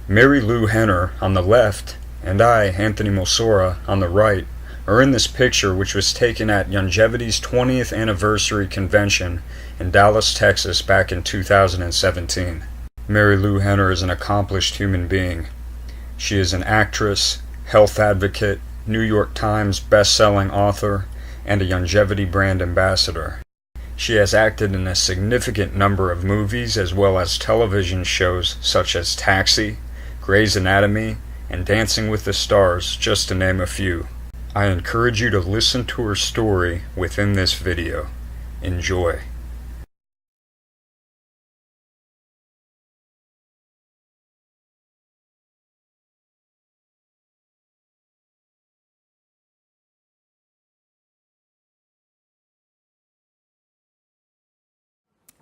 Marilu Henner on the left and I, Anthony Mosora, on the right, are in this picture which was taken at Youngevity's 20th anniversary convention in Dallas, Texas back in 2017. Marilu Henner is an accomplished human being. She is an actress, health advocate, New York Times best-selling author, and a Youngevity brand ambassador. She has acted in a significant number of movies as well as television shows such as Taxi, Grey's Anatomy, and Dancing with the Stars, just to name a few. I encourage you to listen to her story within this video. Enjoy.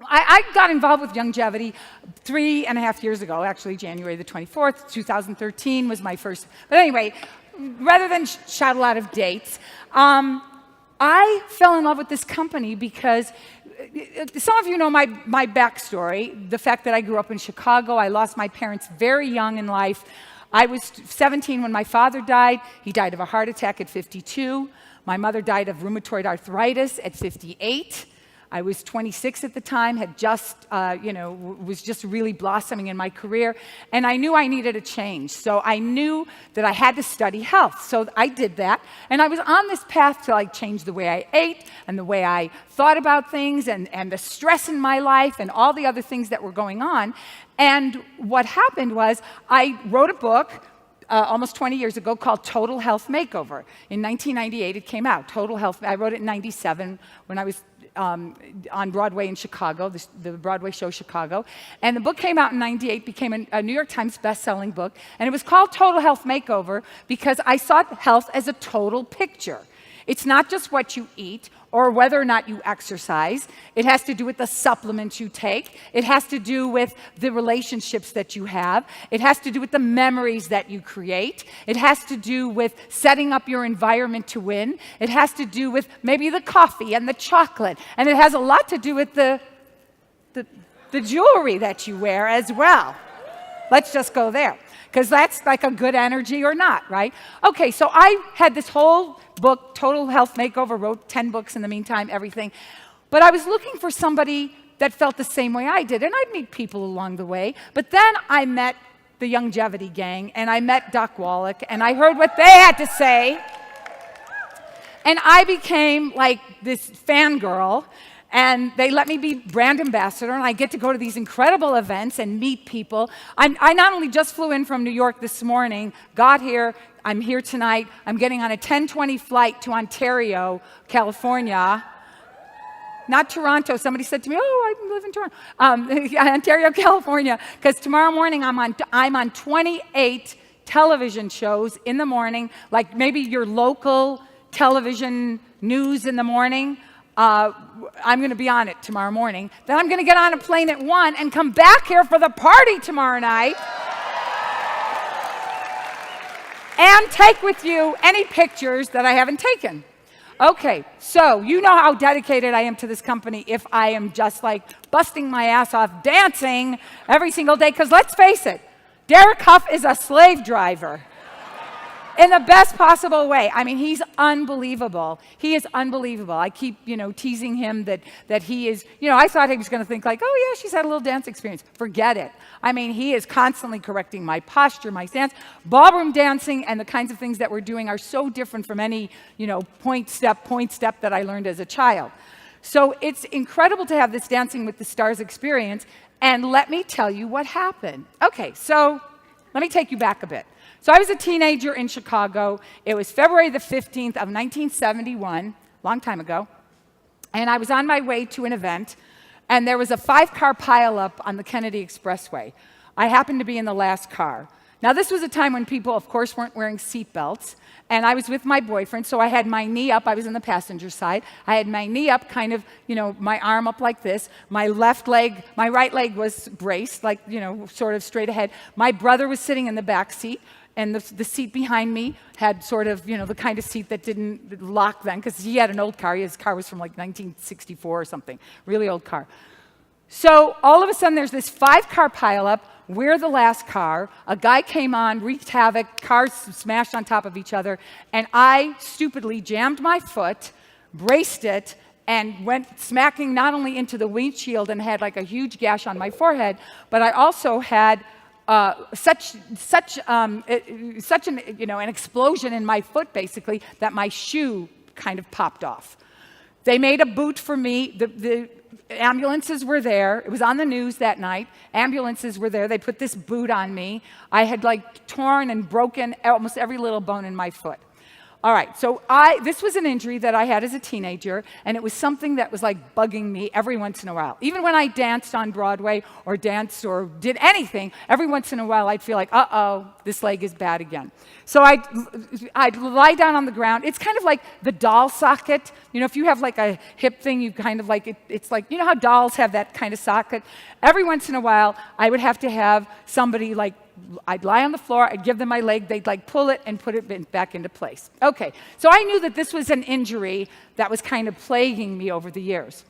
I got involved with Youngevity 3.5 years ago, actually January the 24th, 2013 was my first. But anyway, rather than shout a lot of dates, I fell in love with this company because some of you know my backstory, the fact that I grew up in Chicago. I lost my parents very young in life. I was 17 when my father died. He died of a heart attack at 52. My mother died of rheumatoid arthritis at 58. I was 26 at the time, had just, was just really blossoming in my career, and I knew I needed a change. So I knew that I had to study health. So I did that, and I was on this path to change the way I ate and the way I thought about things and the stress in my life and all the other things that were going on. And what happened was I wrote a book almost 20 years ago called Total Health Makeover. In 1998, it came out. Total Health. I wrote it in 97 when I was on Broadway in Chicago, the Broadway show Chicago. And the book came out in 98, became a New York Times best-selling book. And it was called Total Health Makeover because I saw health as a total picture. It's not just what you eat or whether or not you exercise. It has to do with the supplements you take. It has to do with the relationships that you have. It has to do with the memories that you create. It has to do with setting up your environment to win. It has to do with maybe the coffee and the chocolate. And it has a lot to do with the jewelry that you wear as well. Let's just go there, because that's like a good energy or not, right? Okay, so I had this whole book, Total Health Makeover, wrote 10 books in the meantime, everything. But I was looking for somebody that felt the same way I did, and I'd meet people along the way. But then I met the Youngevity gang, and I met Doc Wallach, and I heard what they had to say. And I became like this fangirl, and they let me be brand ambassador, and I get to go to these incredible events and meet people. I not only just flew in from New York this morning, got here, I'm here tonight, I'm getting on a 10:20 flight to Ontario, California. Not Toronto. Somebody said to me, oh, I live in Toronto. Ontario, California, because tomorrow morning I'm on 28 television shows in the morning, like maybe your local television news in the morning. I'm going to be on it tomorrow morning. Then I'm going to get on a plane at 1 and come back here for the party tomorrow night. And take with you any pictures that I haven't taken. Okay, so you know how dedicated I am to this company if I am just like busting my ass off dancing every single day. Because let's face it, Derek Huff is a slave driver. In the best possible way. I mean, he's unbelievable. He is unbelievable. I keep, teasing him that he is, I thought he was going to think like, oh yeah, she's had a little dance experience. Forget it. I mean, he is constantly correcting my posture, my stance. Ballroom dancing and the kinds of things that we're doing are so different from any, point step that I learned as a child. So it's incredible to have this Dancing with the Stars experience. And let me tell you what happened. Okay, so let me take you back a bit. So I was a teenager in Chicago. It was February the 15th of 1971, long time ago. And I was on my way to an event, and there was a 5-car pileup on the Kennedy Expressway. I happened to be in the last car. Now, this was a time when people, of course, weren't wearing seatbelts, and I was with my boyfriend, so I had my knee up. I was on the passenger side. I had my knee up, kind of, my arm up like this. My right leg was braced, like, sort of straight ahead. My brother was sitting in the back seat. And the seat behind me had sort of, the kind of seat that didn't lock then, because he had an old car. His car was from like 1964 or something, really old car. So all of a sudden, there's this 5-car pileup. we're the last car. A guy came on, wreaked havoc, cars smashed on top of each other, and I stupidly jammed my foot, braced it, and went smacking not only into the windshield and had like a huge gash on my forehead, but I also had such an explosion in my foot basically that my shoe kind of popped off. They made a boot for me. The ambulances were there. It was on the news that night. Ambulances were there. They put this boot on me. I had like torn and broken almost every little bone in my foot. All right, so this was an injury that I had as a teenager, and it was something that was like bugging me every once in a while. Even when I danced on Broadway or danced or did anything, every once in a while I'd feel like, uh-oh, this leg is bad again. So I'd lie down on the ground. It's kind of like the doll socket. You know, if you have like a hip thing, you kind of like, it's like, you know how dolls have that kind of socket? Every once in a while, I would have to have somebody like, I'd lie on the floor, I'd give them my leg, they'd like pull it and put it back into place. Okay, so I knew that this was an injury that was kind of plaguing me over the years.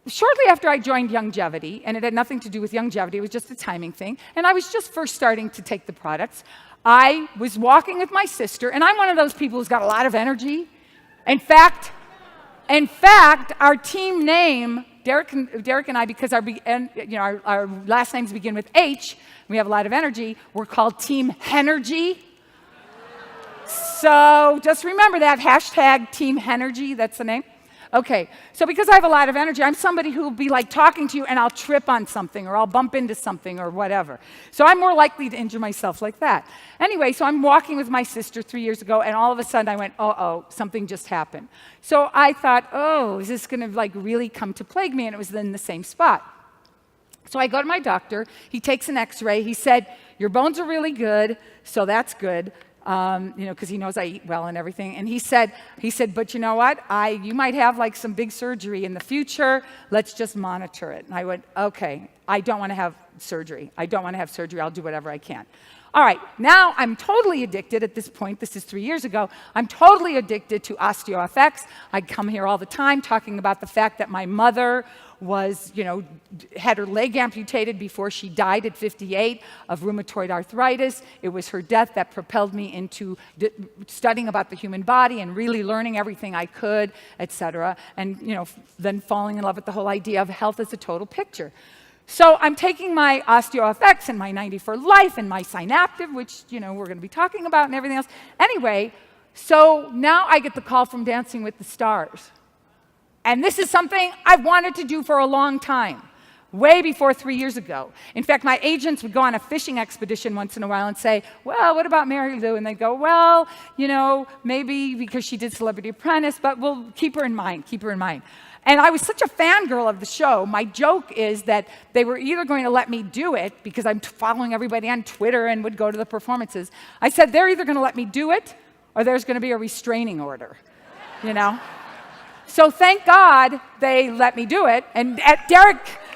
Shortly after I joined Youngevity, and it had nothing to do with Youngevity, it was just a timing thing, and I was just first starting to take the products, I was walking with my sister, and I'm one of those people who's got a lot of energy. In fact, our team name, Derek and I, because our last names begin with H, we have a lot of energy, we're called Team Hennergy. So just remember that, hashtag Team Hennergy, that's the name. Okay, so because I have a lot of energy, I'm somebody who will be like talking to you and I'll trip on something or I'll bump into something or whatever. So I'm more likely to injure myself like that. Anyway, so I'm walking with my sister 3 years ago and all of a sudden I went, uh-oh, something just happened. So I thought, oh, is this gonna like really come to plague me? And it was in the same spot. So I go to my doctor, he takes an x-ray, he said, your bones are really good, so that's good. Because he knows I eat well and everything. And he said, but you know what? You might have like some big surgery in the future. Let's just monitor it. And I went, okay, I don't want to have surgery. I'll do whatever I can. All right, now I'm totally addicted at this point. This is 3 years ago. I'm totally addicted to OsteoFX. I come here all the time talking about the fact that my mother had her leg amputated before she died at 58 of rheumatoid arthritis. It was her death that propelled me into studying about the human body and really learning everything I could, etc. And then falling in love with the whole idea of health as a total picture. So I'm taking my OsteoFX and my 90 for Life and my Synaptive, which we're going to be talking about and everything else. Anyway, so now I get the call from Dancing with the Stars. And this is something I've wanted to do for a long time, way before 3 years ago. In fact, my agents would go on a fishing expedition once in a while and say, well, what about Marilu? And they'd go, well, maybe because she did Celebrity Apprentice, but we'll keep her in mind. And I was such a fangirl of the show, my joke is that they were either going to let me do it, because I'm following everybody on Twitter and would go to the performances. I said, they're either going to let me do it, or there's going to be a restraining order, So thank God they let me do it. And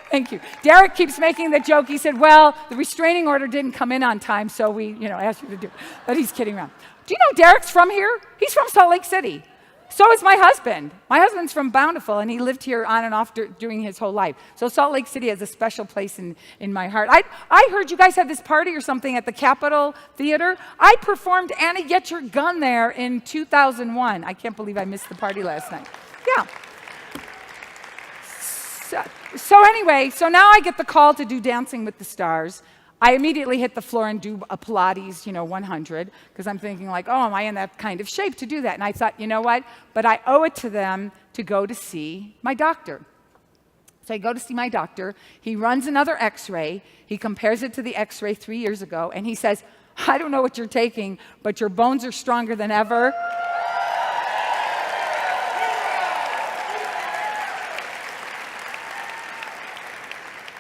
thank you. Derek keeps making the joke. He said, well, the restraining order didn't come in on time, so we, asked you to do it. But he's kidding around. Do you know Derek's from here? He's from Salt Lake City. So is my husband. My husband's from Bountiful, and he lived here on and off during his whole life. So Salt Lake City has a special place in my heart. I heard you guys had this party or something at the Capitol Theater. I performed Annie Get Your Gun there in 2001. I can't believe I missed the party last night. Yeah. So anyway, so now I get the call to do Dancing with the Stars. I immediately hit the floor and do a Pilates, 100, because I'm thinking like, oh, am I in that kind of shape to do that? And I thought, you know what? But I owe it to them to go to see my doctor. So I go to see my doctor. He runs another x-ray. He compares it to the x-ray 3 years ago, and he says, I don't know what you're taking, but your bones are stronger than ever.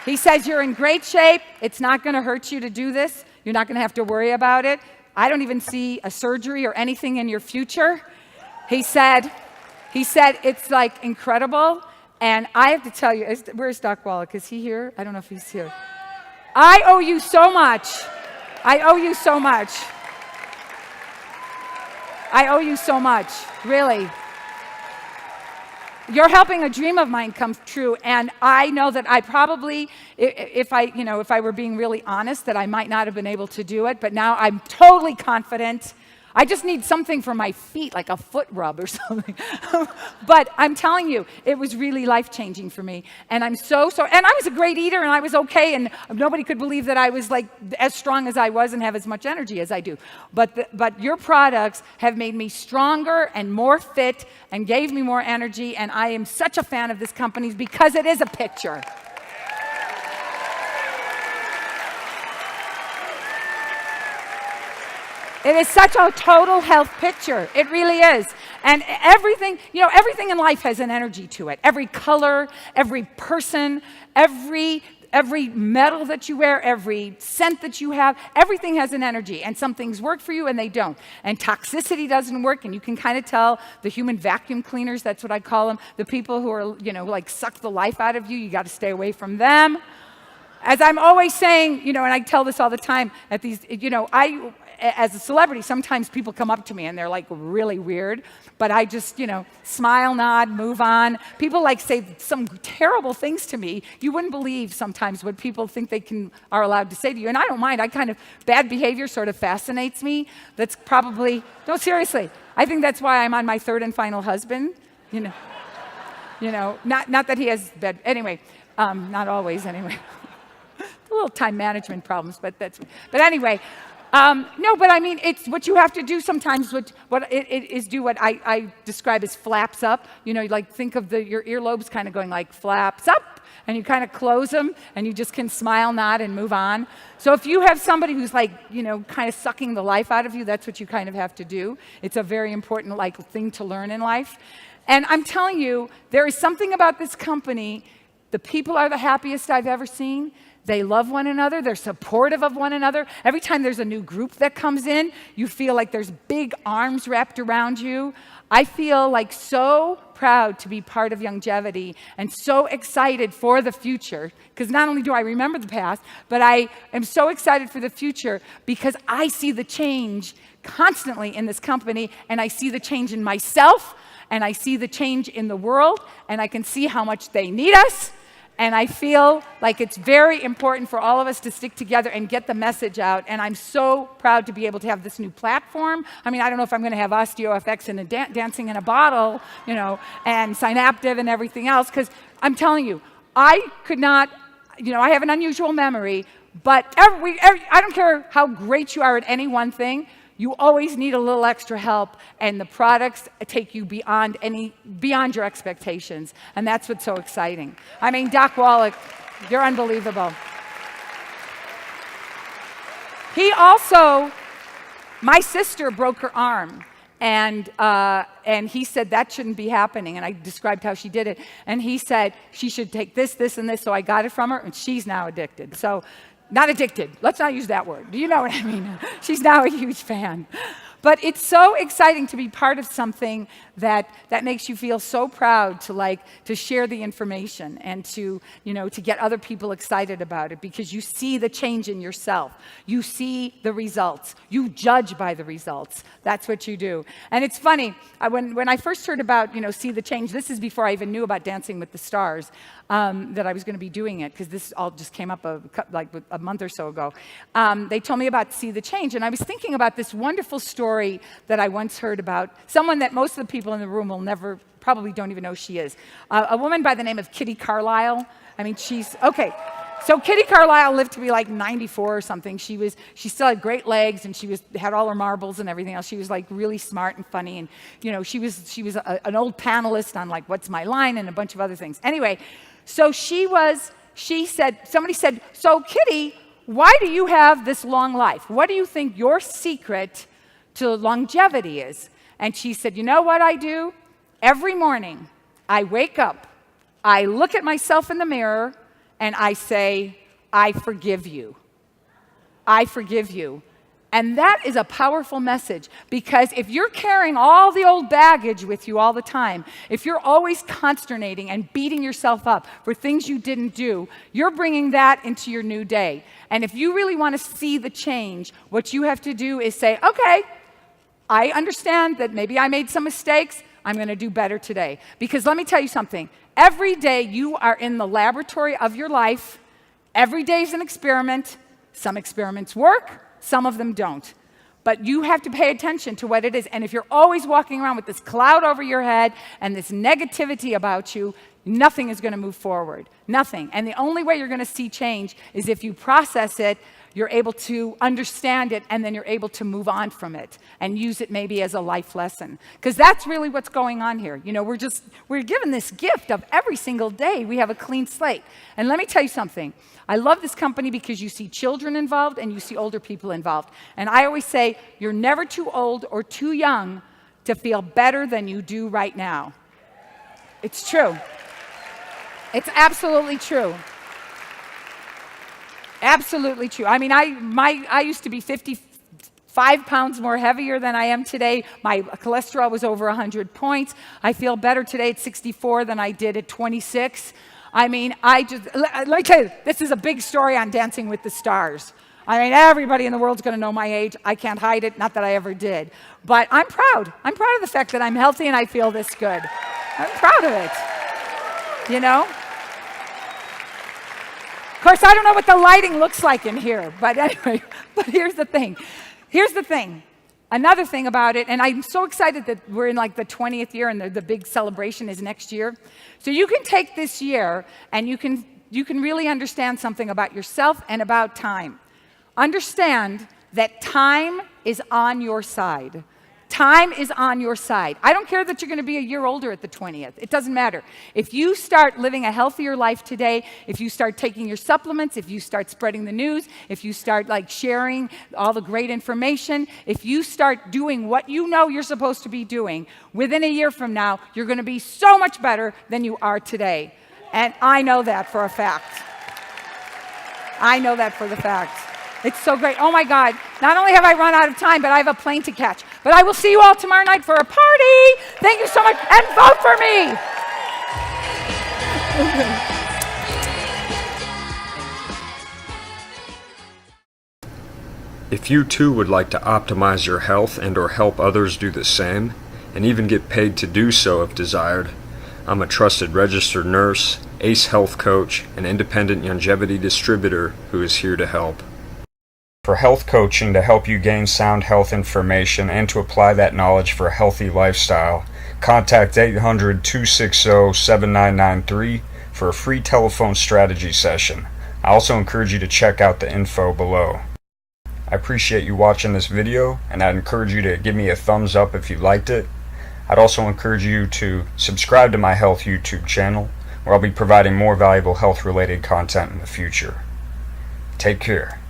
He says, you're in great shape. It's not going to hurt you to do this. You're not going to have to worry about it. I don't even see a surgery or anything in your future. He said, it's like incredible. And I have to tell you, where's Doc Wallach? Is he here? I don't know if he's here. I owe you so much. I owe you so much. I owe you so much, really. You're helping a dream of mine come true, and I know that I probably, if I were being really honest, that I might not have been able to do it, but now I'm totally confident. I just need something for my feet, like a foot rub or something. But I'm telling you, it was really life-changing for me, and I'm so, and I was a great eater, and I was okay, and nobody could believe that I was like as strong as I was and have as much energy as I do. But your products have made me stronger and more fit and gave me more energy, and I am such a fan of this company because it is a picture. It is such a total health picture. It really is. And everything, everything in life has an energy to it. Every color, every person, every metal that you wear, every scent that you have, everything has an energy. And some things work for you and they don't. And toxicity doesn't work, and you can kind of tell the human vacuum cleaners, that's what I call them, the people who are, like suck the life out of you, you got to stay away from them. As I'm always saying, and I tell this all the time at these, as a celebrity, sometimes people come up to me and they're like really weird, but I just, smile, nod, move on. People say some terrible things to me. You wouldn't believe sometimes what people think are allowed to say to you. And I don't mind. Bad behavior sort of fascinates me. That's probably, no, seriously. I think that's why I'm on my third and final husband. Not that he has bad, anyway, not always anyway. A little time management problems, but anyway. No, but I mean, it's what you have to do sometimes. What I describe as flaps up. Think of your earlobes kind of going like flaps up, and you kind of close them, and you just can smile, nod, and move on. So if you have somebody who's kind of sucking the life out of you, that's what you kind of have to do. It's a very important thing to learn in life. And I'm telling you, there is something about this company. The people are the happiest I've ever seen. They love one another. They're supportive of one another. Every time there's a new group that comes in, you feel like there's big arms wrapped around you. I feel so proud to be part of Youngevity and so excited for the future, because not only do I remember the past, but I am so excited for the future because I see the change constantly in this company, and I see the change in myself, and I see the change in the world, and I can see how much they need us. And I feel like it's very important for all of us to stick together and get the message out. And I'm so proud to be able to have this new platform. I mean, I don't know if I'm going to have OsteoFX and Dancing in a Bottle, and Synaptive and everything else, because I'm telling you, I could not, I have an unusual memory, but I don't care how great you are at any one thing. You always need a little extra help, and the products take you beyond your expectations, and that's what's so exciting. I mean, Doc Wallach, you're unbelievable. My sister broke her arm, and he said that shouldn't be happening, and I described how she did it, and he said she should take this, this, and this, so I got it from her, and she's now addicted. So. Not addicted. Let's not use that word. Do you know what I mean? She's now a huge fan. But it's so exciting to be part of something that makes you feel so proud to share the information and to get other people excited about it, because you see the change in yourself. You see the results. You judge by the results. That's what you do. And it's funny, when I first heard about, see the change, this is before I even knew about Dancing with the Stars, that I was going to be doing it, because this all just came up a month or so ago. They told me about See the Change, and I was thinking about this wonderful story that I once heard about someone that most of the people in the room will probably don't even know who she is. A woman by the name of Kitty Carlisle. I mean, okay. So Kitty Carlisle lived to be 94 or something. She still had great legs, and she had all her marbles and everything else. She was really smart and funny, and she was an old panelist on What's My Line and a bunch of other things. Anyway, so somebody said, so Kitty, why do you have this long life? What do you think your secret to longevity is? And she said, you know what I do? Every morning, I wake up, I look at myself in the mirror, and I say, I forgive you. I forgive you. And that is a powerful message, because if you're carrying all the old baggage with you all the time, if you're always consternating and beating yourself up for things you didn't do, you're bringing that into your new day. And if you really want to see the change, what you have to do is say, okay, I understand that maybe I made some mistakes, I'm going to do better today. Because let me tell you something. Every day you are in the laboratory of your life. Every day is an experiment. Some experiments work, some of them don't. But you have to pay attention to what it is. And if you're always walking around with this cloud over your head and this negativity about you, nothing is going to move forward. Nothing. And the only way you're going to see change is if you process it, you're able to understand it, and then you're able to move on from it and use it maybe as a life lesson. Because that's really what's going on here. You know, we're given this gift of every single day we have a clean slate. And let me tell you something. I love this company because you see children involved and you see older people involved. And I always say, you're never too old or too young to feel better than you do right now. It's true. It's absolutely true. Absolutely true. I mean, I used to be 55 pounds more heavier than I am today. My cholesterol was over 100 points. I feel better today at 64 than I did at 26. I mean, let me tell you, this is a big story on Dancing with the Stars. I mean, everybody in the world's going to know my age. I can't hide it, not that I ever did. But I'm proud. I'm proud of the fact that I'm healthy and I feel this good. I'm proud of it, you know? Of course, I don't know what the lighting looks like in here, but anyway, but here's the thing. Here's the thing. Another thing about it, and I'm so excited that we're in like the 20th year and the big celebration is next year. So you can take this year and you can really understand something about yourself and about time. Understand that time is on your side. Time is on your side. I don't care that you're going to be a year older at the 20th. It doesn't matter. If you start living a healthier life today, if you start taking your supplements, if you start spreading the news, if you start like sharing all the great information, if you start doing what you know you're supposed to be doing, within a year from now, you're going to be so much better than you are today. And I know that for a fact. I know that for the fact. It's so great. Oh my God. Not only have I run out of time, but I have a plane to catch. But I will see you all tomorrow night for a party. Thank you so much. And vote for me. If you too would like to optimize your health and or help others do the same, and even get paid to do so if desired, I'm a trusted registered nurse, ACE health coach, and independent Youngevity distributor who is here to help. For health coaching to help you gain sound health information and to apply that knowledge for a healthy lifestyle, contact 800-260-7993 for a free telephone strategy session. I also encourage you to check out the info below. I appreciate you watching this video, and I'd encourage you to give me a thumbs up if you liked it. I'd also encourage you to subscribe to my health YouTube channel, where I'll be providing more valuable health-related content in the future. Take care.